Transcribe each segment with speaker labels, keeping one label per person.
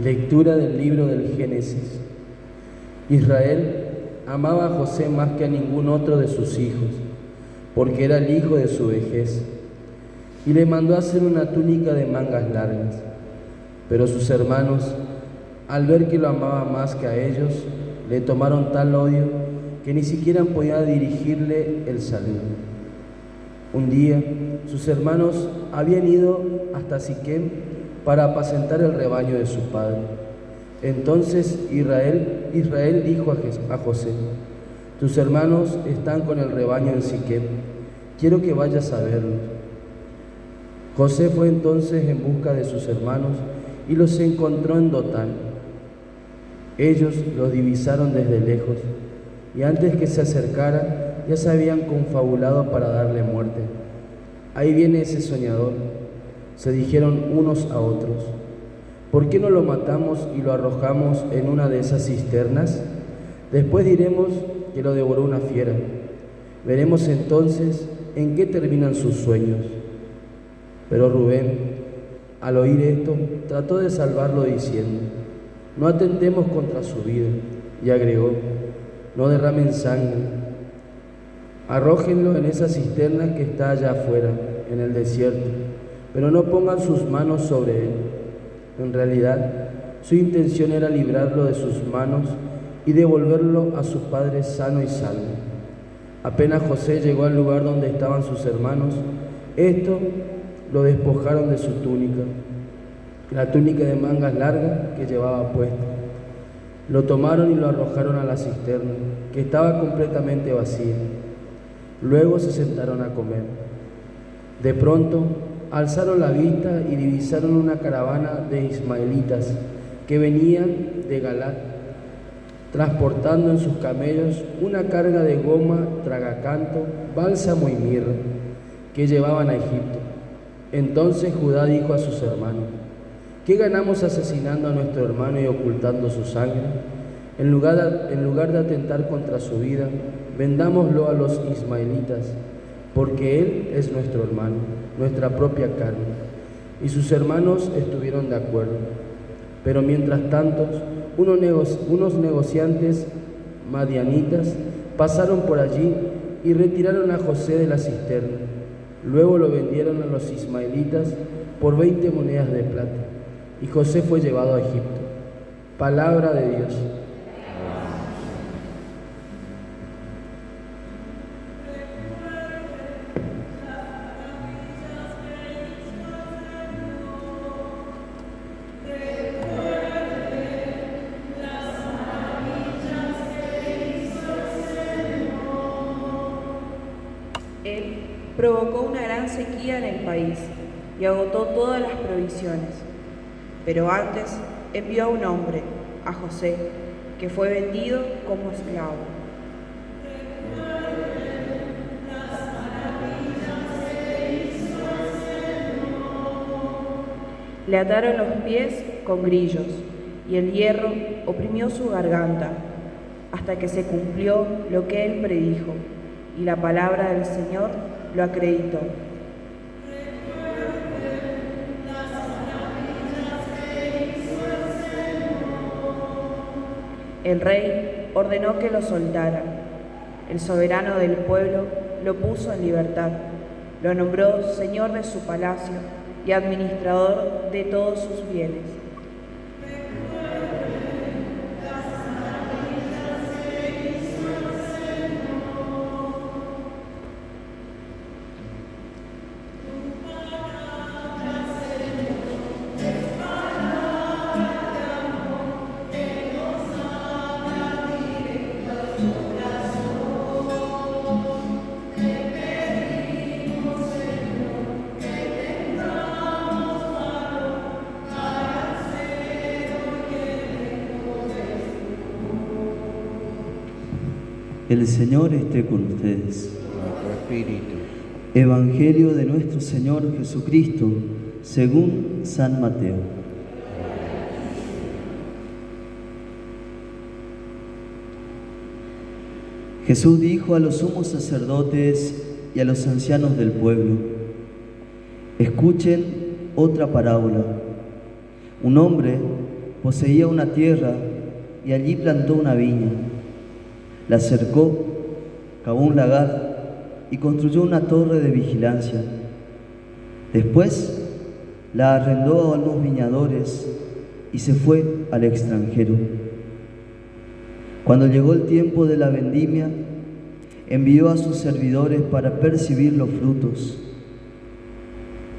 Speaker 1: Lectura del libro del Génesis. Israel amaba a José más que a ningún otro de sus hijos, porque era el hijo de su vejez, y le mandó a hacer una túnica de mangas largas. Pero sus hermanos, al ver que lo amaba más que a ellos, le tomaron tal odio que ni siquiera podían dirigirle el saludo. Un día, sus hermanos habían ido hasta Siquem para apacentar el rebaño de su padre. Entonces Israel dijo a José: tus hermanos están con el rebaño en Siquem, quiero que vayas a verlos. José fue entonces en busca de sus hermanos y los encontró en Dotán. Ellos los divisaron desde lejos y antes que se acercara ya se habían confabulado para darle muerte. Ahí viene ese soñador, se dijeron unos a otros. ¿Por qué no lo matamos y lo arrojamos en una de esas cisternas? Después diremos que lo devoró una fiera. Veremos entonces en qué terminan sus sueños. Pero Rubén, al oír esto, trató de salvarlo diciendo: no atentemos contra su vida. Y agregó: no derramen sangre. Arrójenlo en esa cisterna que está allá afuera, en el desierto, pero no pongan sus manos sobre él. En realidad, su intención era librarlo de sus manos y devolverlo a su padre sano y salvo. Apenas José llegó al lugar donde estaban sus hermanos, estos lo despojaron de su túnica, la túnica de mangas largas que llevaba puesta. Lo tomaron y lo arrojaron a la cisterna, que estaba completamente vacía. Luego se sentaron a comer. De pronto, alzaron la vista y divisaron una caravana de ismaelitas que venían de Galat, transportando en sus camellos una carga de goma, tragacanto, bálsamo y mirra, que llevaban a Egipto. Entonces Judá dijo a sus hermanos: ¿qué ganamos asesinando a nuestro hermano y ocultando su sangre? En lugar de atentar contra su vida, vendámoslo a los ismaelitas, porque él es nuestro hermano, nuestra propia carne. Y sus hermanos estuvieron de acuerdo. Pero mientras tanto, unos negociantes madianitas pasaron por allí y retiraron a José de la cisterna. Luego lo vendieron a los ismaelitas por 20 monedas de plata, y José fue llevado a Egipto. Palabra de Dios.
Speaker 2: Él provocó una gran sequía en el país y agotó todas las provisiones. Pero antes envió a un hombre, a José, que fue vendido como esclavo. Le ataron los pies con grillos y el hierro oprimió su garganta hasta que se cumplió lo que él predijo, y la palabra del Señor lo acreditó. El rey ordenó que lo soltaran. El soberano del pueblo lo puso en libertad, lo nombró señor de su palacio y administrador de todos sus bienes.
Speaker 3: El Señor esté con ustedes.
Speaker 4: Con tu espíritu.
Speaker 3: Evangelio de nuestro Señor Jesucristo, según San Mateo. Jesús dijo a los sumos sacerdotes y a los ancianos del pueblo: escuchen otra parábola. Un hombre poseía una tierra y allí plantó una viña. La cercó, cavó un lagar y construyó una torre de vigilancia. Después la arrendó a unos viñadores y se fue al extranjero. Cuando llegó el tiempo de la vendimia, envió a sus servidores para percibir los frutos.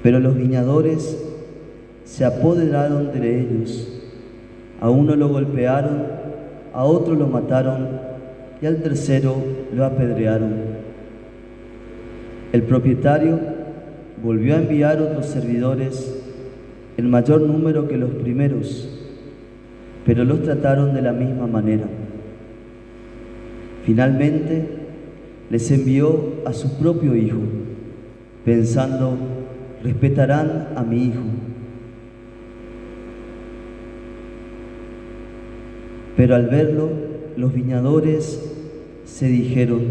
Speaker 3: Pero los viñadores se apoderaron de ellos. A uno lo golpearon, a otro lo mataron y al tercero lo apedrearon. El propietario volvió a enviar otros servidores, en mayor número que los primeros, pero los trataron de la misma manera. Finalmente, les envió a su propio hijo, pensando: respetarán a mi hijo. Pero al verlo, los viñadores se dijeron: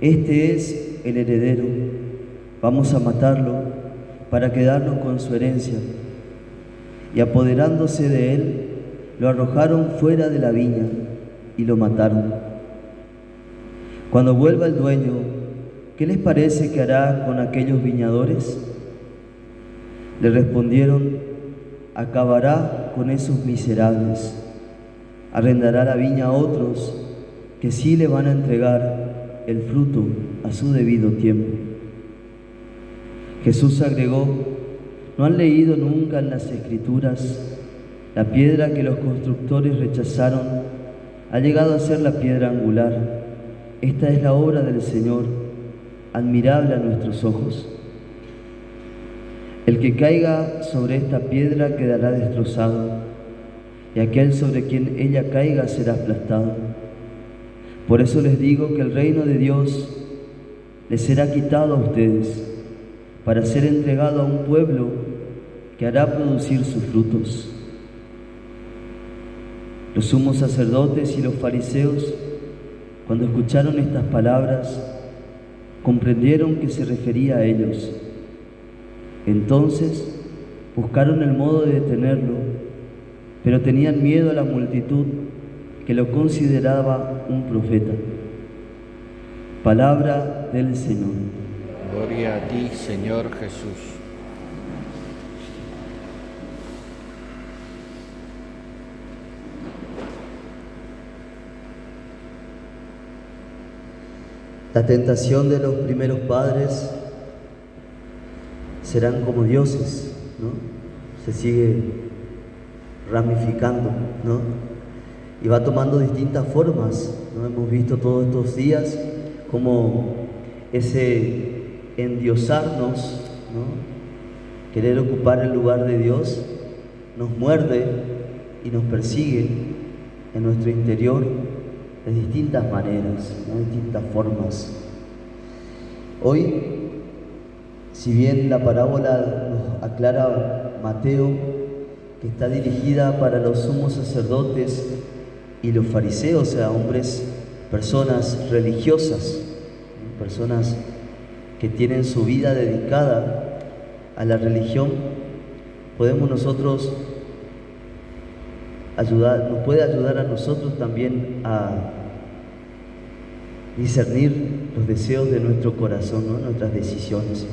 Speaker 3: este es el heredero, vamos a matarlo para quedarnos con su herencia. Y apoderándose de él, lo arrojaron fuera de la viña y lo mataron. Cuando vuelva el dueño, ¿qué les parece que hará con aquellos viñadores? Le respondieron: acabará con esos miserables, arrendará la viña a otros que sí le van a entregar el fruto a su debido tiempo. Jesús agregó: ¿no han leído nunca en las Escrituras? La piedra que los constructores rechazaron ha llegado a ser la piedra angular. Esta es la obra del Señor, admirable a nuestros ojos. El que caiga sobre esta piedra quedará destrozado, y aquel sobre quien ella caiga será aplastado. Por eso les digo que el reino de Dios les será quitado a ustedes, para ser entregado a un pueblo que hará producir sus frutos. Los sumos sacerdotes y los fariseos, cuando escucharon estas palabras, comprendieron que se refería a ellos. Entonces buscaron el modo de detenerlo, pero tenían miedo a la multitud, que lo consideraba un profeta. Palabra del Señor.
Speaker 4: Gloria a ti, Señor Jesús.
Speaker 3: La tentación de los primeros padres: serán como dioses, ¿no? Se sigue ramificando, ¿no? Y va tomando distintas formas, ¿no? Hemos visto todos estos días como ese endiosarnos, ¿no? Querer ocupar el lugar de Dios nos muerde y nos persigue en nuestro interior de distintas maneras, ¿no? De distintas formas. Hoy, si bien la parábola nos aclara Mateo que está dirigida para los sumos sacerdotes y los fariseos, o sea, hombres, personas religiosas, personas que tienen su vida dedicada a la religión, podemos nosotros nos puede ayudar a nosotros también a discernir los deseos de nuestro corazón, ¿no? Nuestras decisiones.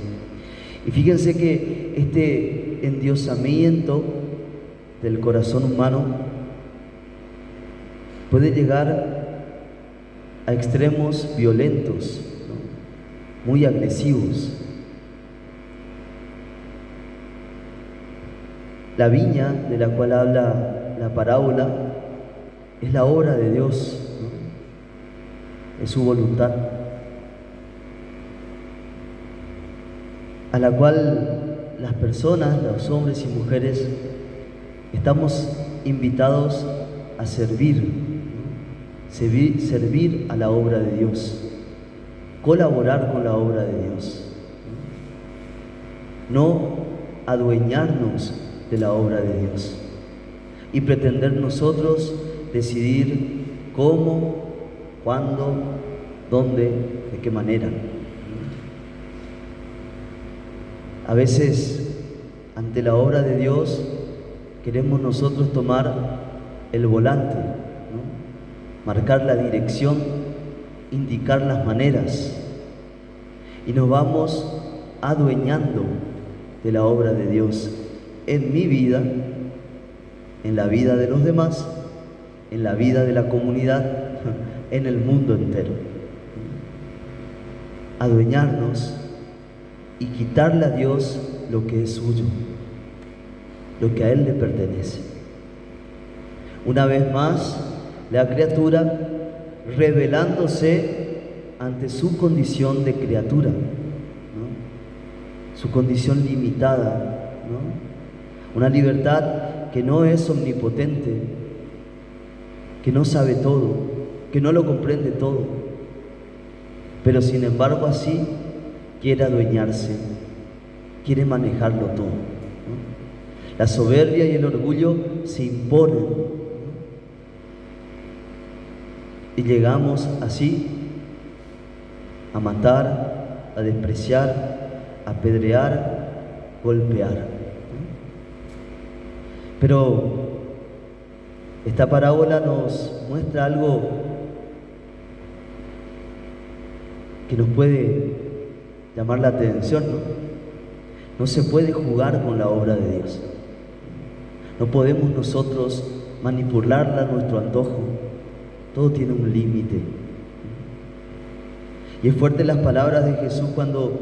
Speaker 3: Y fíjense que este endiosamiento del corazón humano puede llegar a extremos violentos, ¿no? Muy agresivos. La viña de la cual habla la parábola es la obra de Dios, ¿no? Es su voluntad, a la cual las personas, los hombres y mujeres, estamos invitados a servir, ¿no? Servir a la obra de Dios, colaborar con la obra de Dios, no adueñarnos de la obra de Dios y pretender nosotros decidir cómo, cuándo, dónde, de qué manera. A veces, ante la obra de Dios, queremos nosotros tomar el volante, ¿no? Marcar la dirección, indicar las maneras, y nos vamos adueñando de la obra de Dios en mi vida, en la vida de los demás, en la vida de la comunidad, en el mundo entero. Adueñarnos y quitarle a Dios lo que es suyo, lo que a Él le pertenece. Una vez más, la criatura revelándose ante su condición de criatura, ¿no? Su condición limitada, ¿no? Una libertad que no es omnipotente, que no sabe todo, que no lo comprende todo, pero sin embargo así quiere adueñarse, quiere manejarlo todo, ¿no? La soberbia y el orgullo se imponen, ¿no? Y llegamos así a matar, a despreciar, a apedrear, golpear, ¿no? Pero esta parábola nos muestra algo que nos puede llamar la atención, ¿no? No se puede jugar con la obra de Dios. No podemos nosotros manipularla a nuestro antojo. Todo tiene un límite. Y es fuerte las palabras de Jesús cuando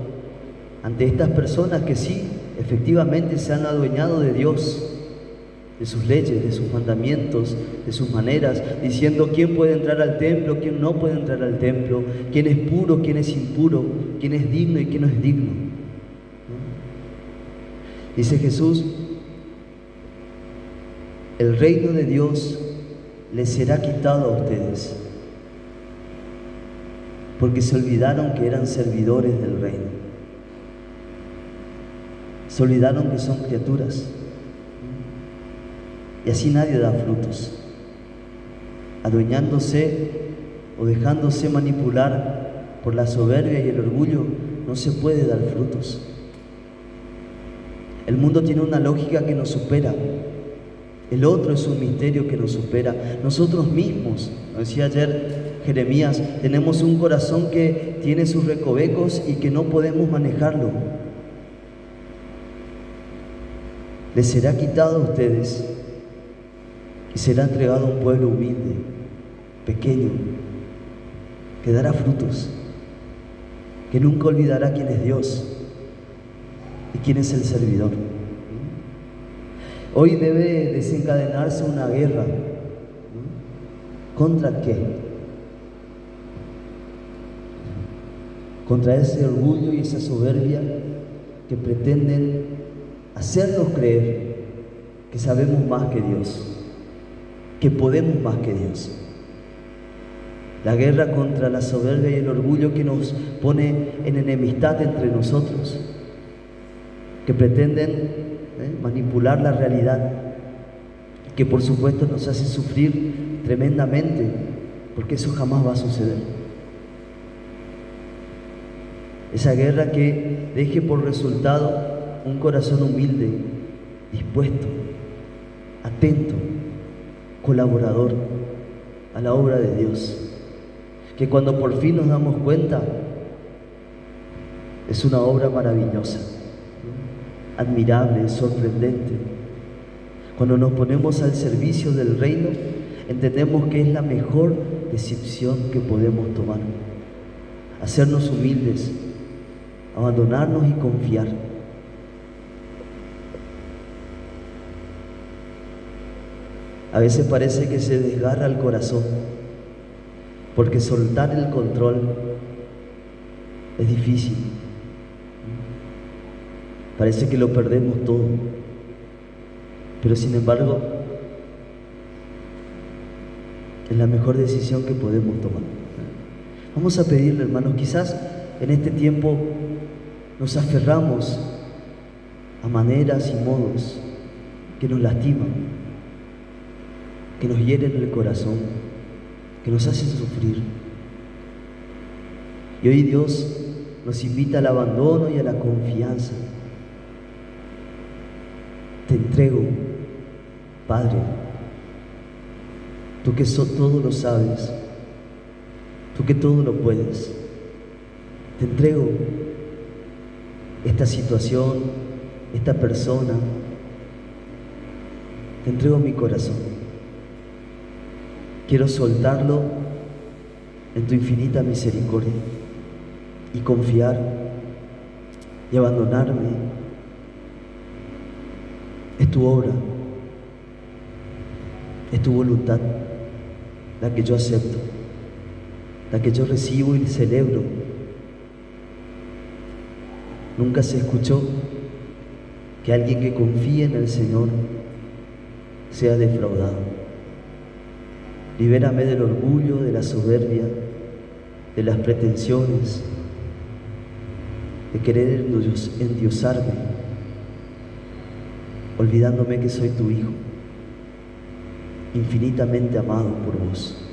Speaker 3: ante estas personas que sí, efectivamente se han adueñado de Dios, de sus leyes, de sus mandamientos, de sus maneras, diciendo quién puede entrar al templo, quién no puede entrar al templo, quién es puro, quién es impuro, quién es digno y quién no es digno, ¿no? Dice Jesús, el reino de Dios les será quitado a ustedes, porque se olvidaron que eran servidores del reino. Se olvidaron que son criaturas. Y así nadie da frutos. Adueñándose o dejándose manipular por la soberbia y el orgullo, no se puede dar frutos. El mundo tiene una lógica que nos supera. El otro es un misterio que nos supera. Nosotros mismos, lo decía ayer Jeremías, tenemos un corazón que tiene sus recovecos y que no podemos manejarlo. Les será quitado a ustedes y será entregado a un pueblo humilde, pequeño, que dará frutos, que nunca olvidará quién es Dios y quién es el servidor. Hoy debe desencadenarse una guerra. ¿Contra qué? Contra ese orgullo y esa soberbia que pretenden hacernos creer que sabemos más que Dios, que podemos más que Dios. La guerra contra la soberbia y el orgullo que nos pone en enemistad entre nosotros, que pretenden manipular la realidad, que por supuesto nos hace sufrir tremendamente, porque eso jamás va a suceder. Esa guerra que deje por resultado un corazón humilde, dispuesto, atento, colaborador a la obra de Dios, que cuando por fin nos damos cuenta es una obra maravillosa, admirable, sorprendente. Cuando nos ponemos al servicio del reino, entendemos que es la mejor decisión que podemos tomar. Hacernos humildes, abandonarnos y confiar. A veces parece que se desgarra el corazón, porque soltar el control es difícil. Parece que lo perdemos todo, pero sin embargo es la mejor decisión que podemos tomar. Vamos a pedirle, hermanos, quizás en este tiempo nos aferramos a maneras y modos que nos lastiman, que nos hieren el corazón, que nos hacen sufrir. Y hoy Dios nos invita al abandono y a la confianza. Te entrego Padre, tú que todo lo sabes, tú que todo lo puedes, te entrego esta situación, esta persona, te entrego mi corazón. Quiero soltarlo en tu infinita misericordia y confiar y abandonarme. Es tu obra, es tu voluntad la que yo acepto, la que yo recibo y celebro. Nunca se escuchó que alguien que confíe en el Señor sea defraudado. Libérame del orgullo, de la soberbia, de las pretensiones, de querer endiosarme, olvidándome que soy tu Hijo, infinitamente amado por vos.